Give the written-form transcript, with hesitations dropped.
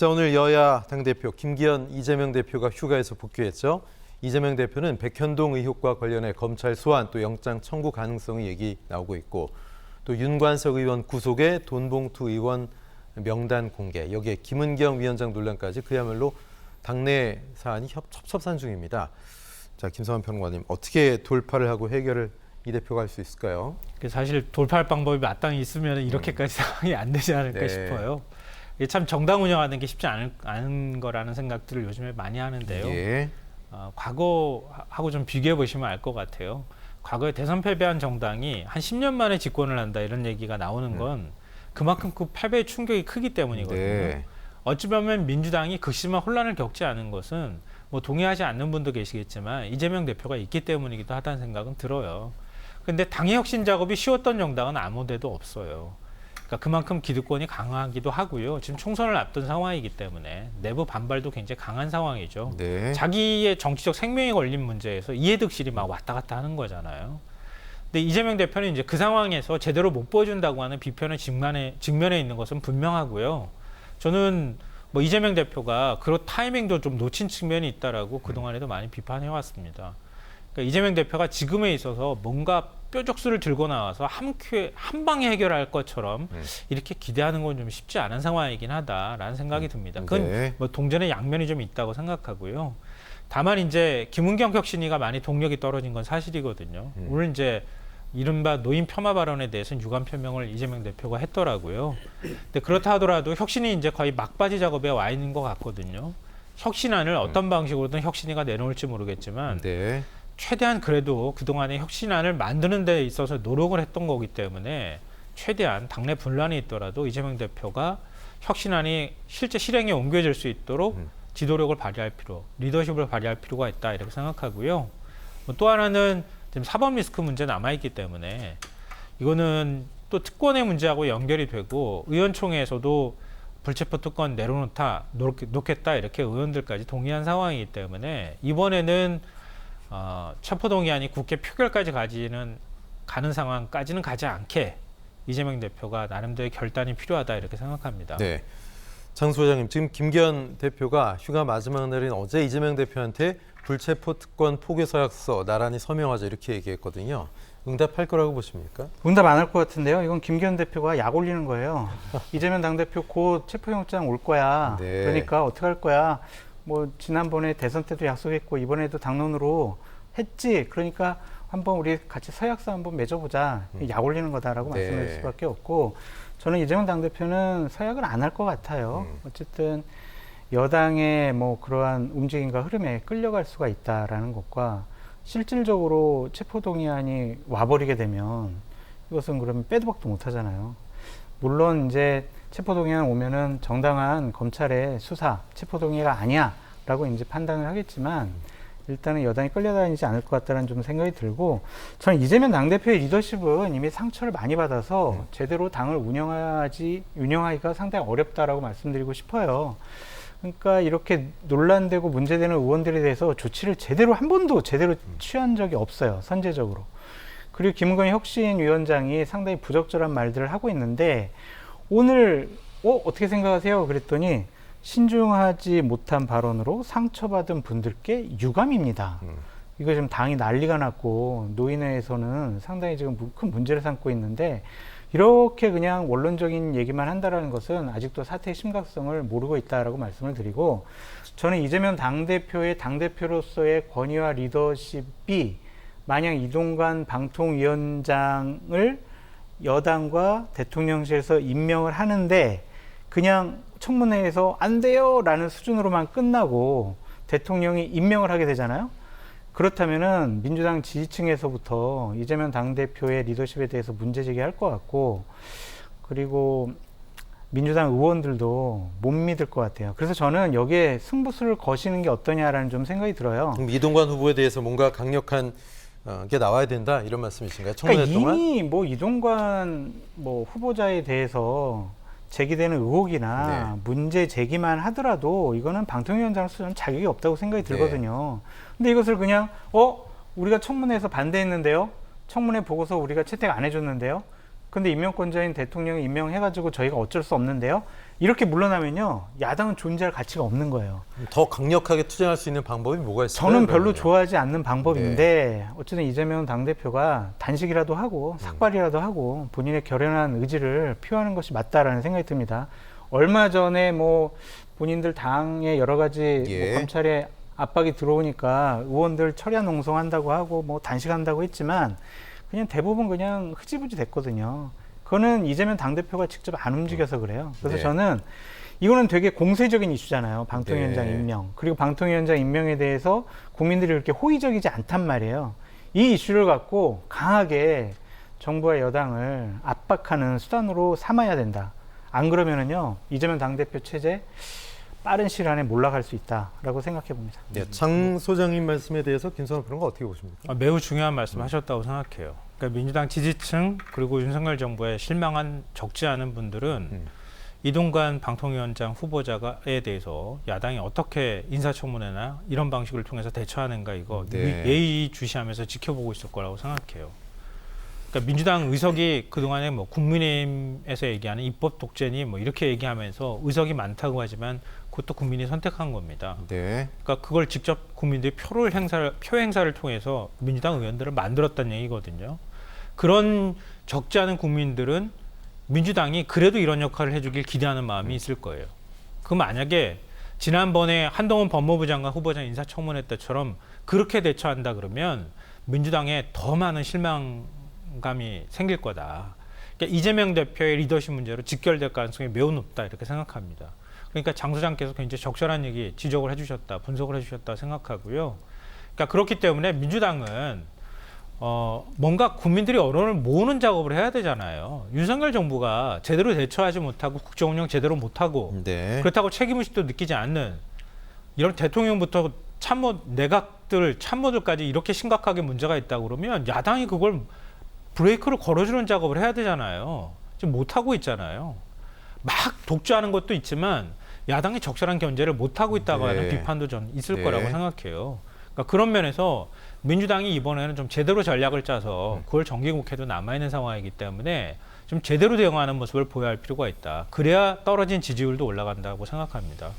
자, 오늘 여야 당대표 김기현, 이재명 대표가 휴가에서 복귀했죠. 이재명 대표는 백현동 의혹과 관련해 검찰 소환 또 영장 청구 가능성이 얘기 나오고 있고 또 윤관석 의원 구속에 돈봉투 의원 명단 공개, 여기에 김은경 위원장 논란까지 그야말로 당내 사안이 첩첩산 중입니다. 자, 김성환 평론가님, 어떻게 돌파를 하고 해결을 이 대표가 할 수 있을까요? 사실 돌파할 방법이 마땅히 있으면 이렇게까지 상황이 안 되지 않을까 네. 싶어요. 이게 참 정당 운영하는 게 쉽지 않은 거라는 생각들을 요즘에 많이 하는데요. 예. 과거하고 좀 비교해 보시면 알 것 같아요. 과거에 대선 패배한 정당이 한 10년 만에 집권을 한다 이런 얘기가 나오는 건 그만큼 그 패배의 충격이 크기 때문이거든요. 네. 어찌 보면 민주당이 극심한 혼란을 겪지 않은 것은 뭐 동의하지 않는 분도 계시겠지만 이재명 대표가 있기 때문이기도 하다는 생각은 들어요. 근데 당의 혁신 작업이 쉬웠던 정당은 아무 데도 없어요. 그러니까 그만큼 기득권이 강하기도 하고요. 지금 총선을 앞둔 상황이기 때문에 내부 반발도 굉장히 강한 상황이죠. 네. 자기의 정치적 생명이 걸린 문제에서 이해득실이 막 왔다 갔다 하는 거잖아요. 근데 이재명 대표는 이제 그 상황에서 제대로 못 보여준다고 하는 비판의 직면에 있는 것은 분명하고요. 저는 뭐 이재명 대표가 그런 타이밍도 좀 놓친 측면이 있다라고 그동안에도 많이 비판해 왔습니다. 그러니까 이재명 대표가 지금에 있어서 뭔가 뾰족수를 들고 나와서 한 방에 해결할 것처럼 이렇게 기대하는 건 좀 쉽지 않은 상황이긴 하다라는 생각이 듭니다. 그건 네. 뭐 동전의 양면이 좀 있다고 생각하고요. 다만 이제 김은경 혁신위가 많이 동력이 떨어진 건 사실이거든요. 오늘 이제 이른바 노인 폄하 발언에 대해서는 유감 표명을 이재명 대표가 했더라고요. 근데 그렇다 하더라도 혁신이 이제 거의 막바지 작업에 와 있는 것 같거든요. 혁신안을 어떤 방식으로든 혁신위가 내놓을지 모르겠지만 네. 최대한 그래도 그동안에 혁신안을 만드는 데 있어서 노력을 했던 거기 때문에 최대한 당내 분란이 있더라도 이재명 대표가 혁신안이 실제 실행에 옮겨질 수 있도록 지도력을 발휘할 리더십을 발휘할 필요가 있다 이렇게 생각하고요. 또 하나는 지금 사법 리스크 문제 남아있기 때문에 이거는 또 특권의 문제하고 연결이 되고 의원총회에서도 불체포 특권 놓겠다 이렇게 의원들까지 동의한 상황이기 때문에 이번에는 체포동의안이 국회 표결까지 가는 상황까지는 가지 않게 이재명 대표가 나름대로 결단이 필요하다 이렇게 생각합니다. 네. 장 소장님, 지금 김기현 대표가 휴가 마지막 날인 어제 이재명 대표한테 불체포 특권 포기 서약서 나란히 서명하자 이렇게 얘기했거든요. 응답할 거라고 보십니까? 응답 안 할 것 같은데요. 이건 김기현 대표가 약 올리는 거예요. 이재명 당대표 곧 체포영장 올 거야. 네. 그러니까 어떻게 할 거야. 뭐 지난번에 대선 때도 약속했고 이번에도 당론으로 했지. 그러니까 한번 우리 같이 서약서 한번 맺어보자. 약 올리는 거다라고 네. 말씀드릴 수밖에 없고 저는 이재명 당대표는 서약을 안 할 것 같아요. 어쨌든 여당의 뭐 그러한 움직임과 흐름에 끌려갈 수가 있다라는 것과 실질적으로 체포동의안이 와버리게 되면 이것은 그러면 빼도 박도 못 하잖아요. 물론 이제 체포동의안 오면은 정당한 검찰의 수사, 체포동의가 아니야 라고 이제 판단을 하겠지만 일단은 여당이 끌려다니지 않을 것 같다는 좀 생각이 들고 저는 이재명 당대표의 리더십은 이미 상처를 많이 받아서 제대로 당을 운영하기가 상당히 어렵다라고 말씀드리고 싶어요. 그러니까 이렇게 논란되고 문제되는 의원들에 대해서 조치를 한 번도 제대로 취한 적이 없어요. 선제적으로. 그리고 김은경 혁신위원장이 상당히 부적절한 말들을 하고 있는데 오늘 어떻게 생각하세요? 그랬더니 신중하지 못한 발언으로 상처받은 분들께 유감입니다. 이거 지금 당이 난리가 났고 노인회에서는 상당히 지금 큰 문제를 삼고 있는데 이렇게 그냥 원론적인 얘기만 한다라는 것은 아직도 사태의 심각성을 모르고 있다라고 말씀을 드리고 저는 이재명 당대표의 당대표로서의 권위와 리더십이 만약 이동관 방통위원장을 여당과 대통령실에서 임명을 하는데 그냥 청문회에서 안 돼요 라는 수준으로만 끝나고 대통령이 임명을 하게 되잖아요. 그렇다면은 민주당 지지층에서부터 이재명 당대표의 리더십에 대해서 문제 제기할 것 같고 그리고 민주당 의원들도 못 믿을 것 같아요. 그래서 저는 여기에 승부수를 거시는 게 어떠냐라는 좀 생각이 들어요. 그럼 이동관 후보에 대해서 뭔가 강력한 게 나와야 된다 이런 말씀이신가요? 청문회 그러니까 동안? 이미 뭐 이동관 후보자에 대해서 제기되는 의혹이나 문제 제기만 하더라도 이거는 방통위원장으로서는 자격이 없다고 생각이 들거든요. 근데 이것을 그냥 우리가 청문회에서 반대했는데요. 청문회 보고서 우리가 채택 안 해줬는데요. 근데 임명권자인 대통령이 임명해가지고 저희가 어쩔 수 없는데요. 이렇게 물러나면요, 야당은 존재할 가치가 없는 거예요. 더 강력하게 투쟁할 수 있는 방법이 뭐가 있을까요? 저는 별로 그러면요? 좋아하지 않는 방법인데 어쨌든 이재명 당대표가 단식이라도 하고 삭발이라도 하고 본인의 결연한 의지를 표하는 것이 맞다라는 생각이 듭니다. 얼마 전에 뭐 본인들 당에 여러 가지 예. 뭐 검찰에 압박이 들어오니까 의원들 철야 농성한다고 하고 뭐 단식한다고 했지만 그냥 대부분 그냥 흐지부지 됐거든요. 그거는 이재명 당대표가 직접 안 움직여서 그래요. 그래서 네. 저는 이거는 되게 공세적인 이슈잖아요. 방통위원장 네. 임명. 그리고 방통위원장 임명에 대해서 국민들이 그렇게 호의적이지 않단 말이에요. 이 이슈를 갖고 강하게 정부와 여당을 압박하는 수단으로 삼아야 된다. 안 그러면은요, 이재명 당대표 체제 빠른 시일 안에 몰락할 수 있다라고 생각해 봅니다. 네, 장 소장님 말씀에 대해서 김성환 평론가 어떻게 보십니까? 매우 중요한 말씀하셨다고 생각해요. 그러니까 민주당 지지층 그리고 윤석열 정부에 실망한 적지 않은 분들은 이동관 방통위원장 후보자에 대해서 야당이 어떻게 인사청문회나 이런 방식을 통해서 대처하는가 이거 네. 예의주시하면서 지켜보고 있을 거라고 생각해요. 그러니까 민주당 의석이 그동안에 뭐 국민의힘에서 얘기하는 입법 독재니 뭐 이렇게 얘기하면서 의석이 많다고 하지만 그것도 국민이 선택한 겁니다. 네. 그러니까 그걸 직접 국민들이 표 행사를 통해서 민주당 의원들을 만들었다는 얘기거든요. 그런 적지 않은 국민들은 민주당이 그래도 이런 역할을 해주길 기대하는 마음이 있을 거예요. 그 만약에 지난번에 한동훈 법무부 장관 후보자 인사청문회 때처럼 그렇게 대처한다 그러면 민주당에 더 많은 실망감이 생길 거다. 그러니까 이재명 대표의 리더십 문제로 직결될 가능성이 매우 높다 이렇게 생각합니다. 그러니까 장 소장께서 굉장히 적절한 얘기 지적을 해주셨다, 분석을 해주셨다 생각하고요. 그러니까 그렇기 때문에 민주당은 뭔가 국민들이 언론을 모으는 작업을 해야 되잖아요. 윤석열 정부가 제대로 대처하지 못하고 국정 운영 제대로 못하고 네. 그렇다고 책임의식도 느끼지 않는 이런 대통령부터 참모들까지 이렇게 심각하게 문제가 있다고 그러면 야당이 그걸 브레이크를 걸어주는 작업을 해야 되잖아요. 지금 못하고 있잖아요. 막 독주하는 것도 있지만 야당이 적절한 견제를 못하고 있다고 하는 비판도 전 있을 거라고 생각해요. 그러니까 그런 면에서 민주당이 이번에는 좀 제대로 전략을 짜서 9월 정기국회도 남아있는 상황이기 때문에 좀 제대로 대응하는 모습을 보여야 할 필요가 있다. 그래야 떨어진 지지율도 올라간다고 생각합니다.